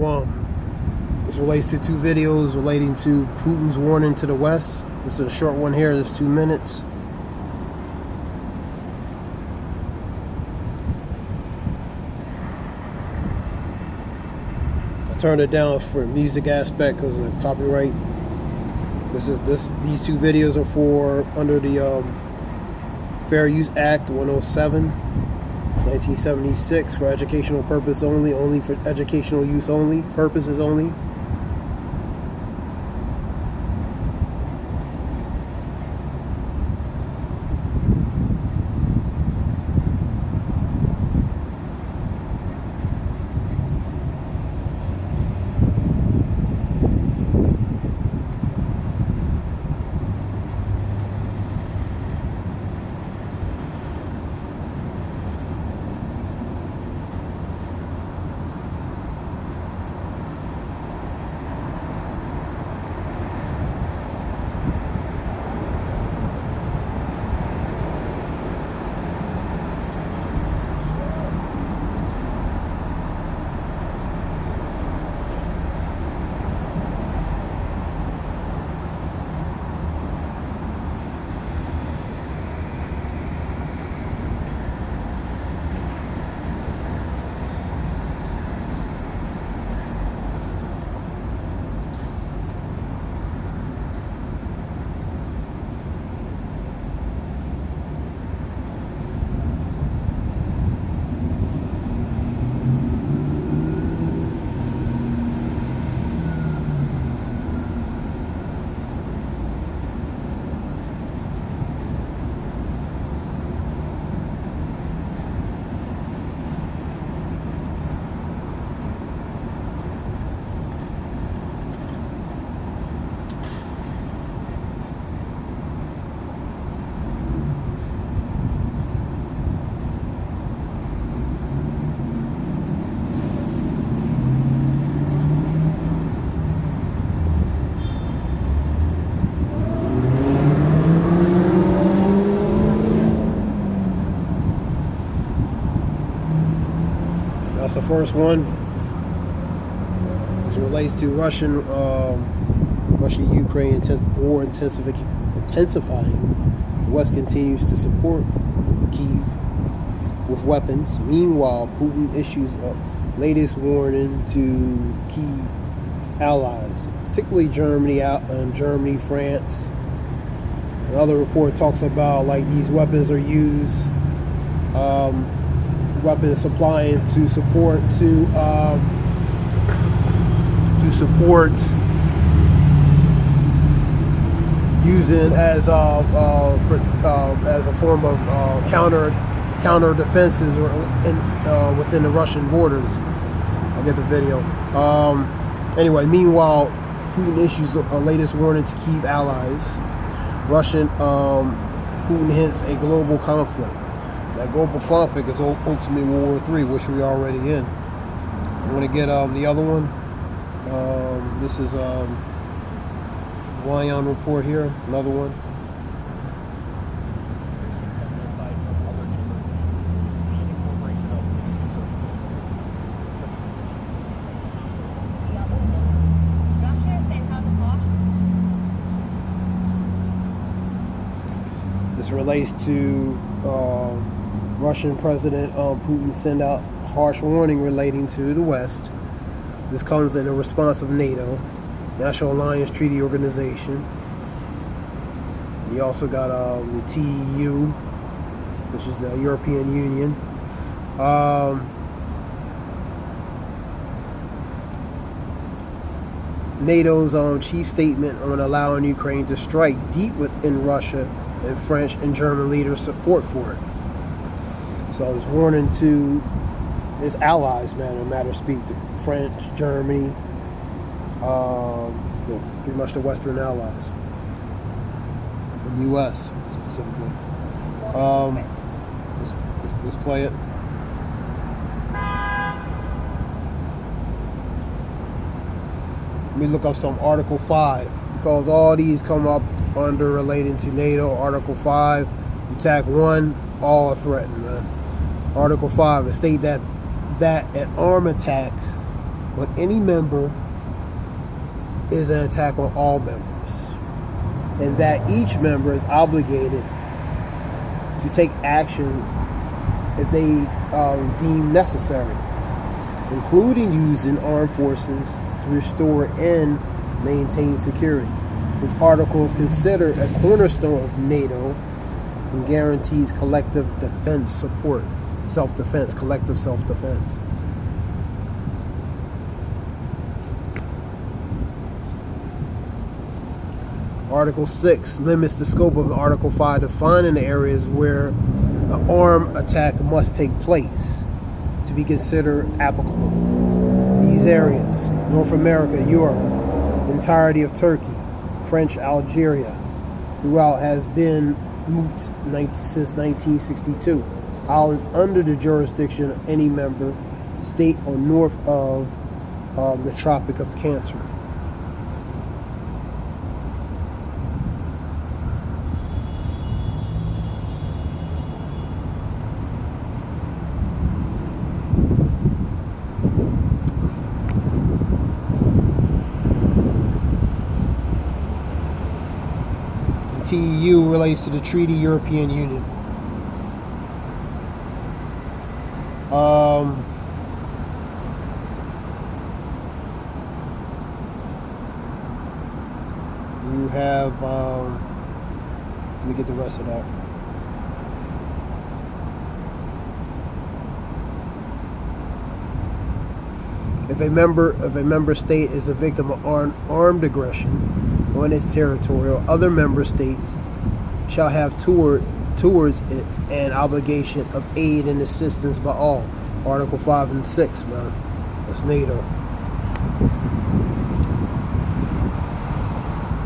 This relates to two videos relating to Putin's warning to the West. This is a short one here. It's 2 minutes. I turned it down for music aspect because of the copyright. These two videos are for under the Fair Use Act 107, 1976, for educational purpose only for educational use only, purposes only. That's the first one. As it relates to Russia-Ukraine war intensifying, the West continues to support Kyiv with weapons. Meanwhile, Putin issues a latest warning to Kyiv allies, particularly Germany, France. Another report talks about like these weapons are used. Weapons supplying to support using as a form of counter defenses or within the Russian borders. I'll get the video. Anyway, meanwhile, Putin issues the latest warning to Kyiv allies. Putin hints a global conflict. That global conflict is ultimately World War III, which we're already in. I'm going to get the other one. This is Wyon report here, another one. This relates to Russian President Putin sent out harsh warning relating to the West. This comes in a response of NATO, National Alliance Treaty Organization. You also got the TEU, which is the European Union. NATO's chief statement on allowing Ukraine to strike deep within Russia, and French and German leaders' support for it. So it's warning to its allies, matter of speak, the French, Germany, pretty much the Western allies, the U.S. specifically. Let's play it. Let me look up some Article 5, because all these come up under relating to NATO. Article 5, attack 1, all are threatened, man. Article 5, it states that an armed attack on any member is an attack on all members, and that each member is obligated to take action if they deem necessary, including using armed forces to restore and maintain security. This article is considered a cornerstone of NATO and guarantees collective defense support, self-defense, collective self-defense. Article 6 limits the scope of Article 5, defining the areas where an armed attack must take place to be considered applicable. These areas: North America, Europe, the entirety of Turkey, French Algeria, throughout has been moot since 1962. Islands under the jurisdiction of any member state or north of the Tropic of Cancer. TEU relates to the Treaty European Union. You have, let me get the rest of that. If a member state is a victim of armed aggression on its territory, other member states shall have towards it an obligation of aid and assistance by all. Article 5 and 6, man. That's NATO.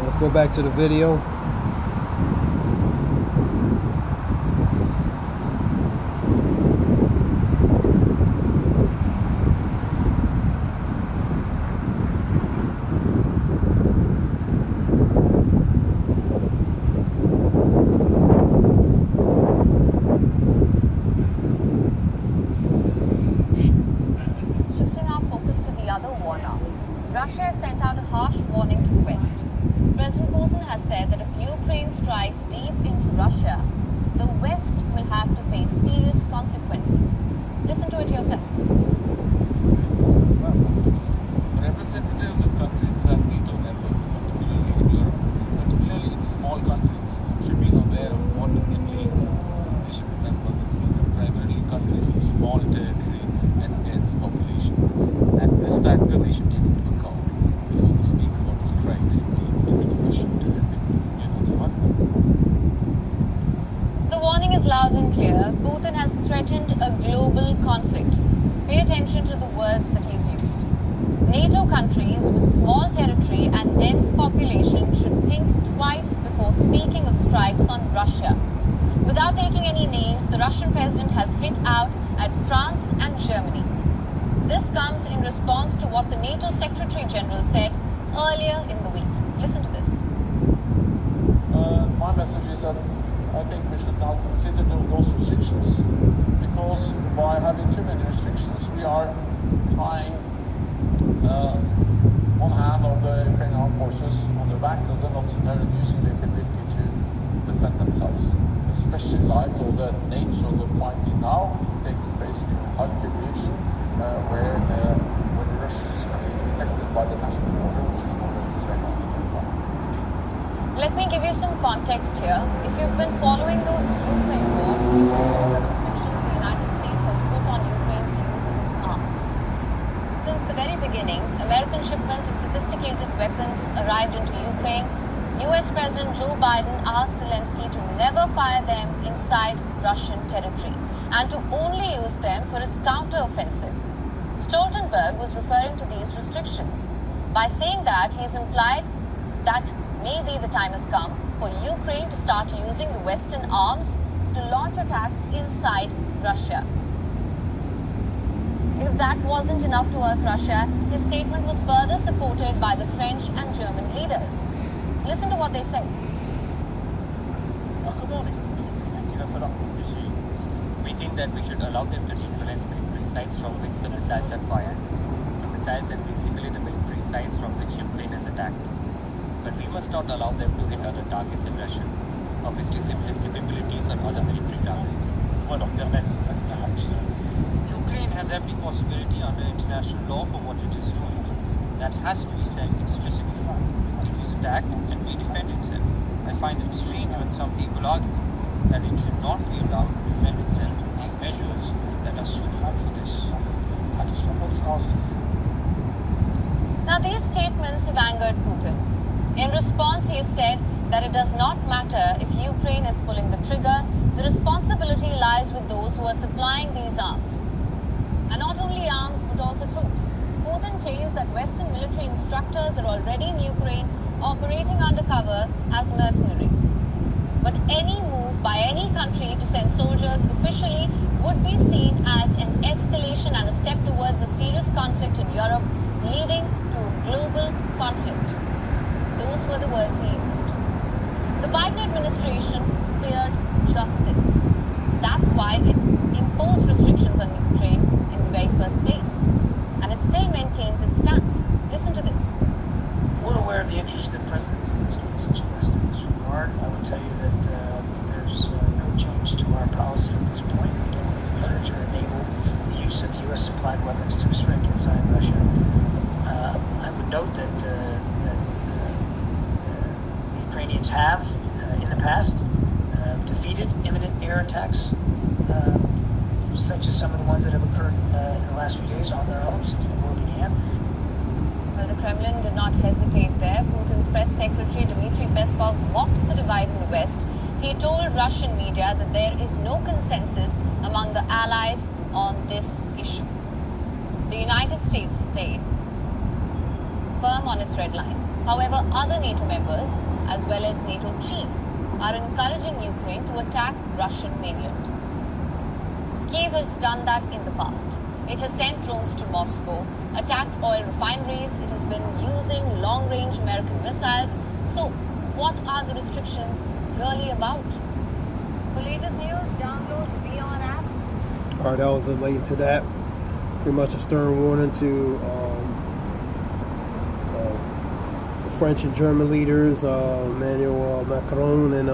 Let's go back to the video. Russia has sent out a harsh warning to the West. President Putin has said that if Ukraine strikes deep into Russia, the West will have to face serious consequences. Listen to it yourself. Representatives of countries that are NATO members, particularly in Europe, particularly in small countries, should be aware of what is legal. They should remember that these are primarily countries with small territory and dense population. And this factor they should take into account before they speak about strikes deep into the Russian territory. The warning is loud and clear. Putin has threatened a global conflict. Pay attention to the words that he's used. NATO countries with small territory and dense population should think twice before speaking of strikes on Russia. Without taking any names, the Russian president has hit out at France and Germany. This comes in response to what the NATO Secretary General said earlier in the week. Listen to this. My message is that I think we should now consider those restrictions, because by having too many restrictions, we are tying one hand of the Ukrainian armed forces on their back, because they're reducing their capability to defend themselves, especially in light of the nature of the fighting now taking place in the Kharkiv region, where the Russians are protected by the national border, which is more or less the same as the front line. Let me give you some context here. If you've been following the Ukraine war, you know the restrictions the United States has put on Ukraine's use of its arms. Since the very beginning, American shipments of sophisticated weapons arrived into Ukraine. US President Joe Biden asked Zelensky to never fire them inside Russian territory and to only use them for its counter-offensive. Stoltenberg was referring to these restrictions. By saying that, he's implied that maybe the time has come for Ukraine to start using the Western arms to launch attacks inside Russia. If that wasn't enough to irk Russia, his statement was further supported by the French and German leaders. Listen to what they said. We think that we should allow them to neutralize military sites from which the missiles are fired. missiles and basically the military sites from which Ukraine is attacked. But we must not allow them to hit other targets in Russia, obviously civilian capabilities or other military targets. Ukraine has every possibility under international law for what it is doing. That has to be said explicitly. It was attacked and we defend itself. I find it strange when some people argue that it should not be allowed to defend itself and take measures that are suitable for this. Now, these statements have angered Putin. In response, he has said that it does not matter if Ukraine is pulling the trigger, the responsibility lies with those who are supplying these arms. And not only arms, but also troops. Putin claims that Western military instructors are already in Ukraine operating undercover as mercenaries. But any move by any country to send soldiers officially would be seen as an escalation and a step towards a serious conflict in Europe, leading to a global conflict. Those were the words he used. The Biden administration feared just this. That's why it imposed restrictions on Ukraine in the very first place. And it still maintains its stance. Listen to this. We're aware of the interest that President Zelensky has expressed in this regard. I would tell you that there's no change to our policy at this point. We don't encourage or enable the use of U.S.-supplied weapons to strike inside Russia. I would note that the Ukrainians have, in the past, defeated imminent air attacks, such as some of the ones that have occurred in the last few days on their own since the war began. Well, the Kremlin did not hesitate there. Putin's press secretary Dmitry Peskov mocked the divide in the West. He told Russian media that there is no consensus among the allies on this issue. The United States stays firm on its red line. However, other NATO members, as well as NATO chief, are encouraging Ukraine to attack Russian mainland. Kiev has done that in the past. It has sent drones to Moscow, attacked oil refineries, it has been using long-range American missiles. So, what are the restrictions really about? For latest news, download the Beyond app. All right, that was related to that. Pretty much a stern warning to the French and German leaders, Emmanuel Macron and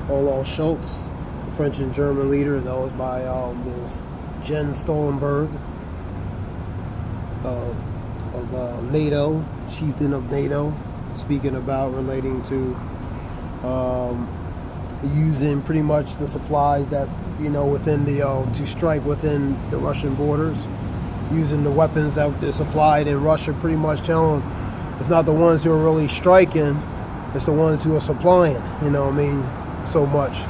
Olaf Scholz. The French and German leaders, that was by this Jens Stoltenberg of NATO, chieftain of NATO, speaking about relating to using pretty much the supplies that, within the, to strike within the Russian borders, using the weapons that are supplied in Russia, pretty much telling it's not the ones who are really striking, it's the ones who are supplying, so much.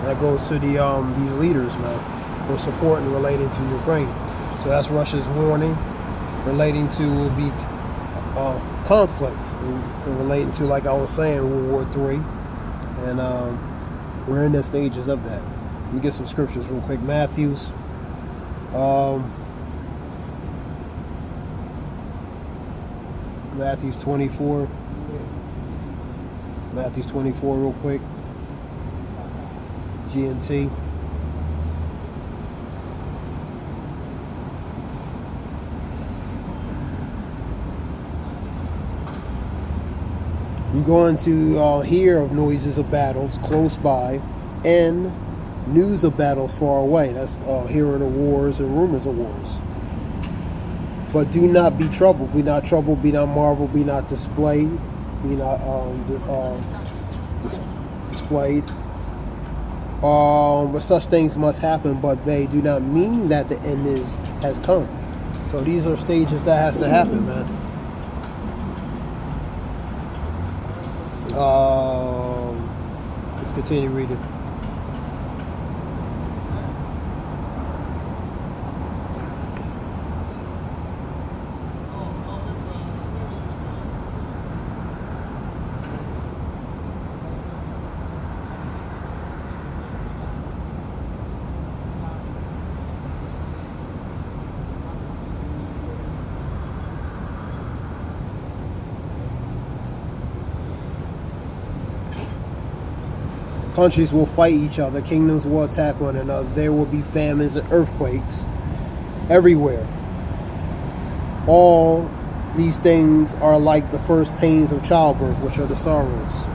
That goes to the these leaders, man, who are supporting relating to Ukraine. So that's Russia's warning relating to will be conflict and relating to, like I was saying, World War III. And we're in the stages of that. Let me get some scriptures real quick. Matthews. Matthews 24. Matthews 24 real quick. GNT. You're going to hear of noises of battles close by and news of battles far away. That's hearing of wars and rumors of wars. But do not be troubled. Be not troubled. Be not marveled. Be not displayed. Be not displayed. But such things must happen, but they do not mean that the end has come. So these are stages that has to happen, man. Let's continue reading. Countries will fight each other. Kingdoms will attack one another. There will be famines and earthquakes everywhere. All these things are like the first pains of childbirth, which are the sorrows.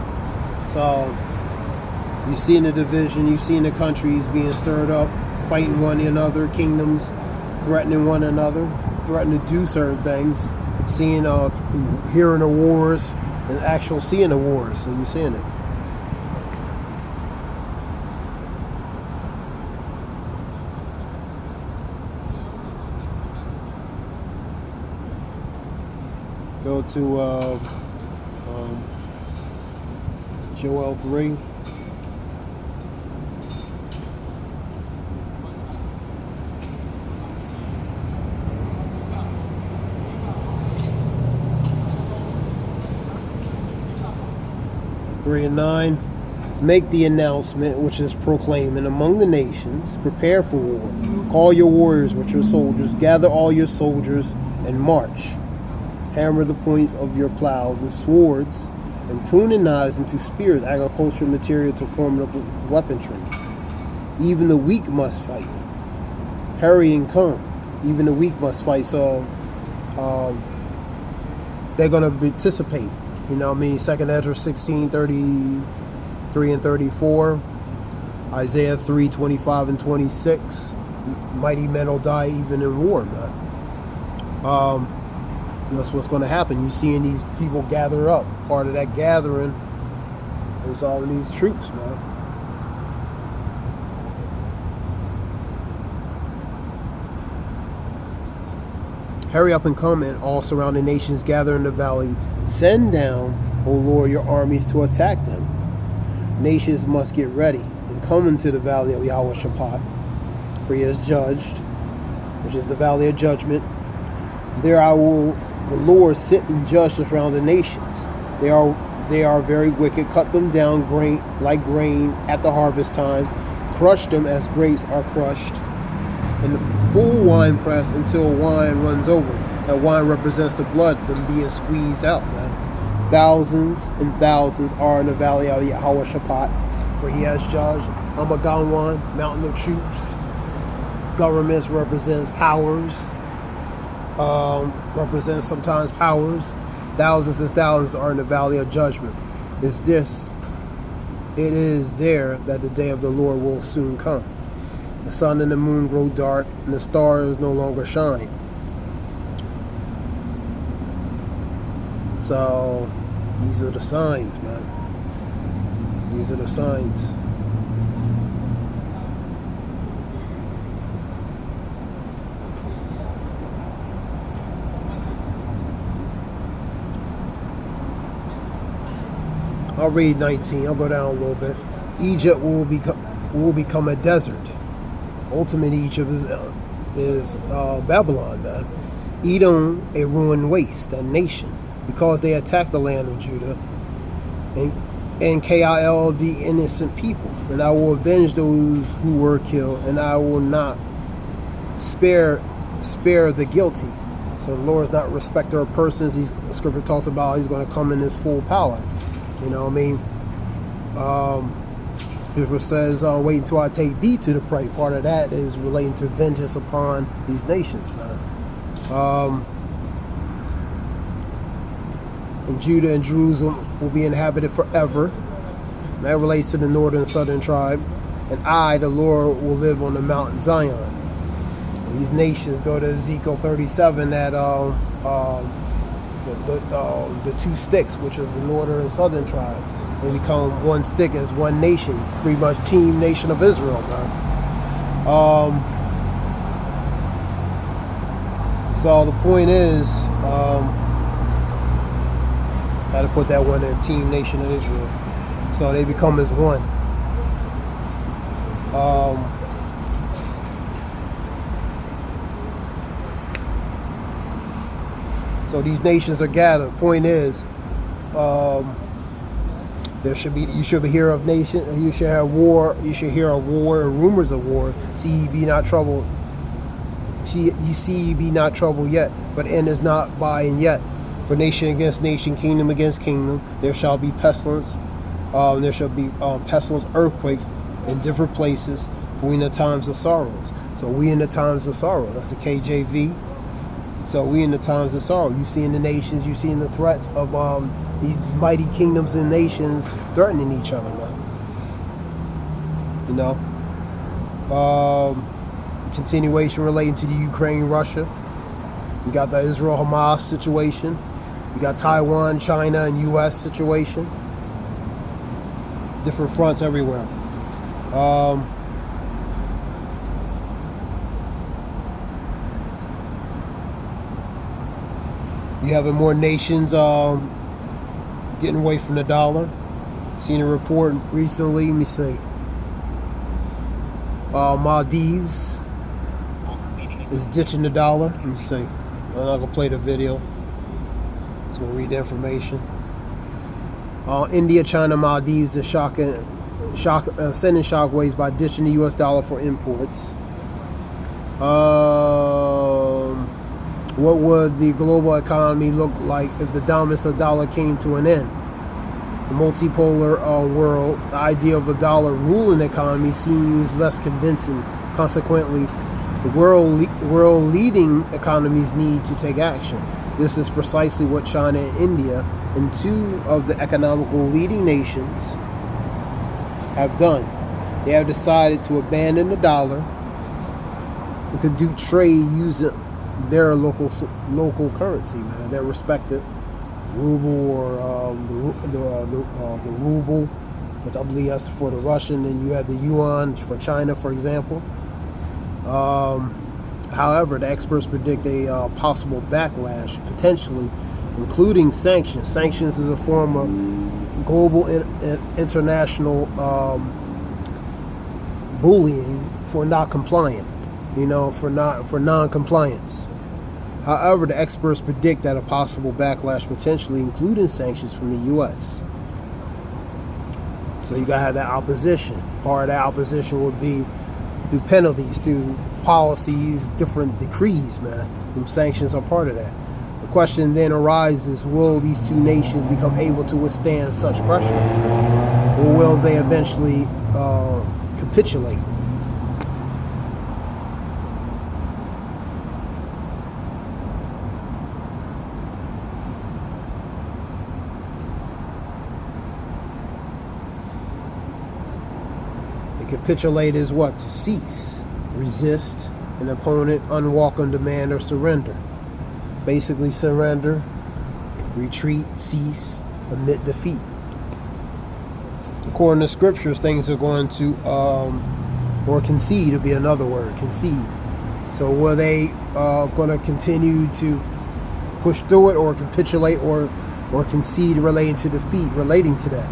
So you see in the division, you see in the countries being stirred up, fighting one another, kingdoms threatening one another, threatening to do certain things, seeing, hearing the wars, and actual seeing the wars. So you're seeing it. Go to Joel 3. Three and 9. Make the announcement which is proclaiming among the nations, prepare for war. Call your warriors with your soldiers, gather all your soldiers and march. Hammer the points of your plows and swords, and pruning knives into spears, agricultural material to formidable weaponry. Even the weak must fight. Hurry and come. Even the weak must fight. So they're going to participate. You know what I mean? 2nd Ezra 16:33 and 34. Isaiah 3:25 and 26. Mighty men will die even in war, man. That's what's going to happen. You seeing these people gather up. Part of that gathering is all these troops, man. Hurry up and come, and all surrounding nations gather in the valley. Send down, O Lord, your armies to attack them. Nations must get ready and come into the valley of Yahweh Shaphat, for he has judged, which is the valley of judgment. There the Lord sit and judge the surrounding nations. They are very wicked. Cut them down like grain at the harvest time. Crush them as grapes are crushed in the full wine press until wine runs over. That wine represents the blood, them being squeezed out, man. Thousands and thousands are in the valley of Yahweh Shaphat, for he has judged. Amaganwan, mountain of troops. Governments represents powers. Represents sometimes powers. Thousands and thousands are in the valley of judgment. It is there that the day of the Lord will soon come. The sun and the moon grow dark, and the stars no longer shine. So, these are the signs, man. These are the signs. I'll read 19. I'll go down a little bit. Egypt will become a desert. Ultimate Egypt is Babylon, man. Edom, a ruined waste, a nation, because they attacked the land of Judah and killed innocent people. And I will avenge those who were killed, and I will not spare the guilty. So the Lord is not a respecter of persons. The scripture talks about he's going to come in his full power. You know what I mean? Scripture says, wait until I take thee to the prey. Part of that is relating to vengeance upon these nations, man. And Judah and Jerusalem will be inhabited forever. And that relates to the northern and southern tribe. And I, the Lord, will live on the mountain Zion. And these nations go to Ezekiel 37 that the two sticks, which is the northern and southern tribe. They become one stick as one nation, pretty much team nation of Israel, man. So the point is, how to put that one in, team nation of Israel. So they become as one. So these nations are gathered. Point is, you should hear of nation. You should have war. You should hear of war and rumors of war. See ye be not troubled. Ye be not troubled yet, for the end is not by and yet. For nation against nation, kingdom against kingdom, there shall be pestilence. There shall be pestilence, earthquakes in different places. For we in the times of sorrows. So we in the times of sorrow. That's the KJV. So we in the times of sorrow. You seeing the nations, you seeing the threats of these mighty kingdoms and nations threatening each other, man. You know, continuation relating to the Ukraine, Russia. You got the Israel-Hamas situation. You got Taiwan, China, and U.S. situation. Different fronts everywhere. You having more nations getting away from the dollar. Seen a report recently. Let me see. Maldives is ditching the dollar. Let me see. I'm not gonna play the video. Just gonna read the information. India, China, Maldives is sending shockwaves by ditching the U.S. dollar for imports. What would the global economy look like if the dominance of the dollar came to an end? The multipolar world, the idea of a dollar ruling the economy seems less convincing. Consequently, the world leading economies need to take action. This is precisely what China and India, and two of the economical leading nations, have done. They have decided to abandon the dollar and could do trade using their local currency, man, their respective ruble or the ruble, which I believe that's for the Russian, and you have the yuan for China, for example. However, the experts predict a possible backlash, potentially including sanctions. Sanctions is a form of global international bullying for not compliant, for non-compliance. However, the experts predict that a possible backlash, potentially including sanctions from the U.S. So you gotta have that opposition. Part of that opposition would be through penalties, through policies, different decrees, man. Them sanctions are part of that. The question then arises, will these two nations become able to withstand such pressure? Or will they eventually capitulate? Capitulate is what? To cease, resist an opponent, unwelcome demand, or surrender. Basically surrender, retreat, cease, admit defeat. According to scriptures, things are going to, or concede would be another word, concede. So were they going to continue to push through it, or capitulate, or concede relating to defeat, relating to that?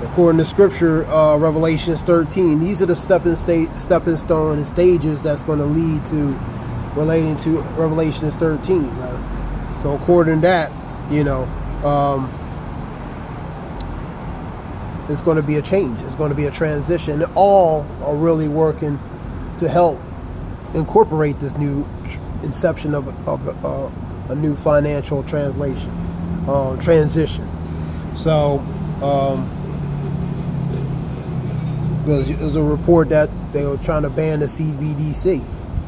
According to scripture, Revelation 13, these are the stepping stone and stages that's going to lead to relating to Revelation 13. So according to that, it's going to be a change. It's going to be a transition. And all are really working to help incorporate this new inception of a new financial transition. So. There's a report that they were trying to ban the CBDC,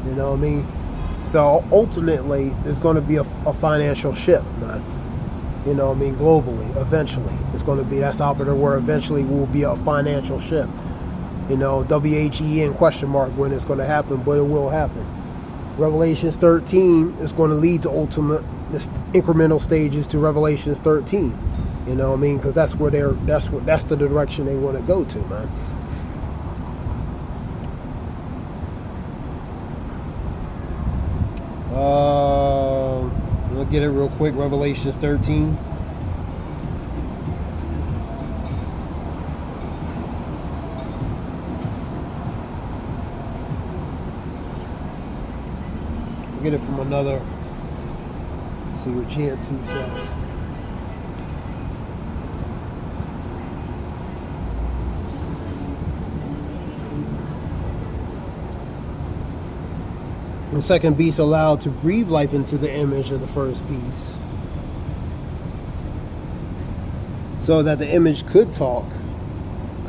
you know what I mean? So ultimately, there's going to be a financial shift, man. You know what I mean? Globally, eventually. It's going to be, that's the operative word, eventually will be a financial shift. WHEN question mark when it's going to happen, but it will happen. Revelations 13 is going to lead to ultimate incremental stages to Revelations 13. You know what I mean? Because that's where that's the direction they want to go to, man. We'll get it real quick. Revelations 13. We'll get it from another. Let's see what GNT says. The second beast allowed to breathe life into the image of the first beast, so that the image could talk,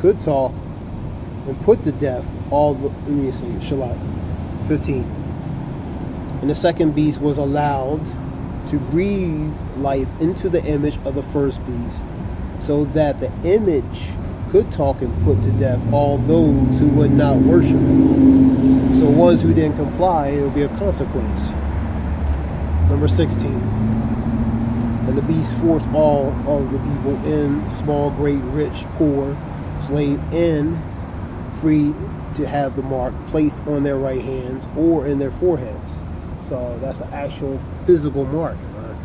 and put to death all the. Let me see, Shalat 15. And the second beast was allowed to breathe life into the image of the first beast, so that the image could talk and put to death all those who would not worship it. So ones who didn't comply, it will be a consequence. Number 16. And the beast forced all of the people, in small, great, rich, poor, slave, and free, to have the mark placed on their right hands or in their foreheads. So that's an actual physical mark, man.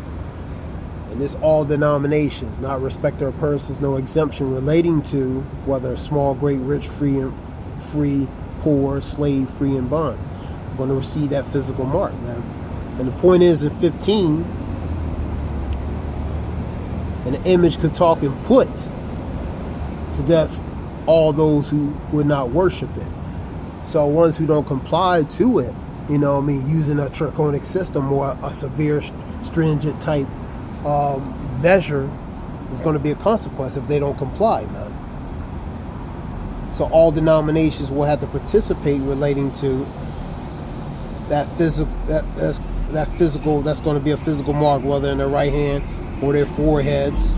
And this all denominations, not respecter of persons, no exemption relating to whether small, great, rich, free, poor, slave, free, and bond. I'm going to receive that physical mark, man. And the point is, in 15, an image could talk and put to death all those who would not worship it. So ones who don't comply to it, using a draconic system or a severe, stringent type measure, is going to be a consequence if they don't comply, man. So all denominations will have to participate relating to that physical. That physical. That's going to be a physical mark, whether in their right hand or their foreheads,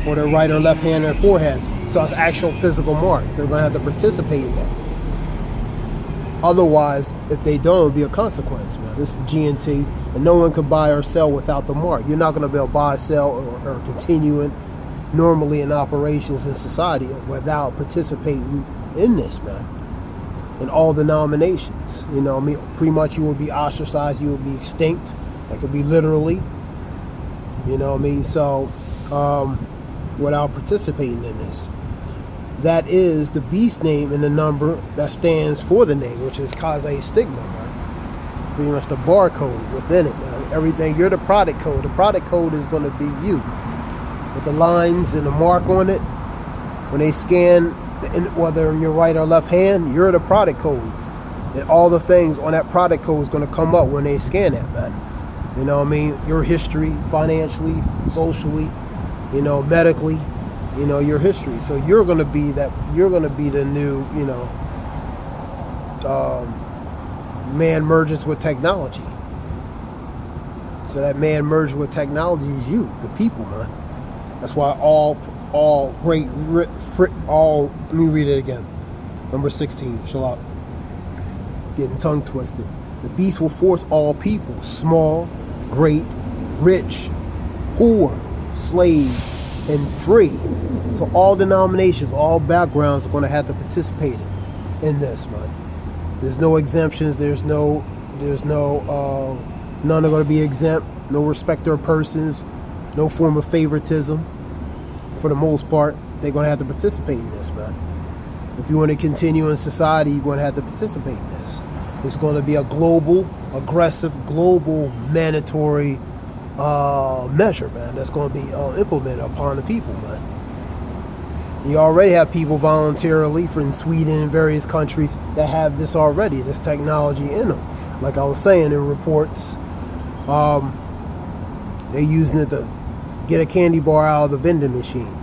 or their right or left hand or foreheads. So it's actual physical marks. They're going to have to participate in that. Otherwise, if they don't, it'll be a consequence, man. This is G&T, and no one can buy or sell without the mark. You're not going to be able to buy, sell, or continuing normally in operations in society without participating in this, man. In all denominations, pretty much you will be ostracized, you will be extinct. That could be literally, So, without participating in this. That is the beast name and the number that stands for the name, which is Kaze Stigma, man. Pretty much the barcode within it, man. Everything, you're the product code. The product code is going to be you. With the lines and the mark on it, when they scan, whether in your right or left hand, you're the product code. And all the things on that product code is going to come up when they scan it, man. Your history, financially, socially, medically, your history. So you're going to be the new, man merges with technology. So that man merged with technology is you, the people, man. That's why let me read it again. Number 16, chill out. Getting tongue twisted. The beast will force all people, small, great, rich, poor, slave, and free. So all denominations, all backgrounds are going to have to participate in this, man. There's no exemptions. There's no none are going to be exempt. No respecter of persons. No form of favoritism. For the most part, they're going to have to participate in this, man. If you want to continue in society, you're going to have to participate in this. It's going to be a global, aggressive, global, mandatory measure, man, that's going to be implemented upon the people, man. You already have people voluntarily from Sweden and various countries that have this already, this technology in them. Like I was saying in reports, they're using it to get a candy bar out of the vending machine.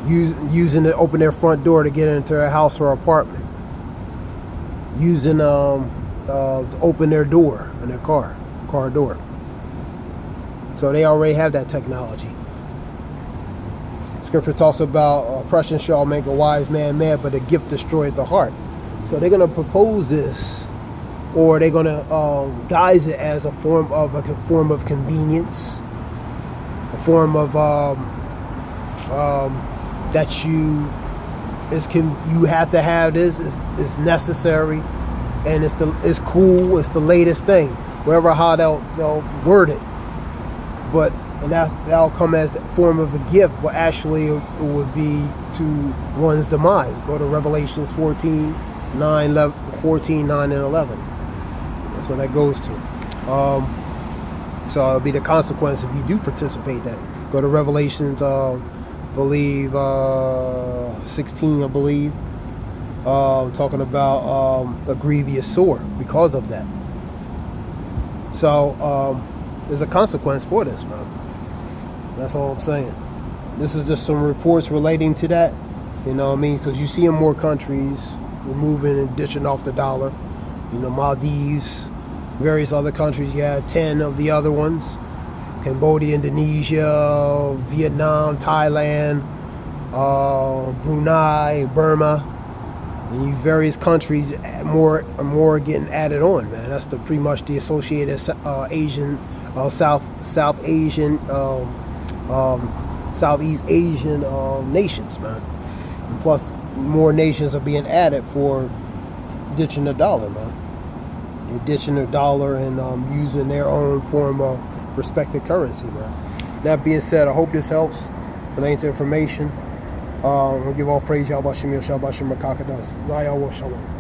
Using it to open their front door to get into their house or apartment. Using to open their door in their car door. So they already have that technology. Scripture talks about oppression shall make a wise man mad, but a gift destroyeth the heart. So they're going to propose this, or they're going to guise it as a form of convenience, a form of that you have to have this. It's necessary, and it's cool. It's the latest thing. Wherever how they'll word it, and that'll come as a form of a gift, but actually it would be to one's demise. Go to Revelations 14, 9, and 11. That's what that goes to. So it'll be the consequence if you do participate. That go to Revelations, believe 16, I believe, talking about a grievous sore because of that. So there's a consequence for this, man. That's all I'm saying. This is just some reports relating to that. Because you see in more countries removing and ditching off the dollar. Maldives, various other countries. You had 10 of the other ones. Cambodia, Indonesia, Vietnam, Thailand, Brunei, Burma, and you various countries more getting added on, man. That's pretty much the associated Asian, South Asian, Southeast Asian nations, man. And plus, more nations are being added for ditching the dollar, man. They're ditching the dollar and using their own form of respected currency, man. That being said, I hope this helps relating to information. We'll give all praise, Yahweh Shem, Yahweh Shem, Makaka does. Zayah Shalom.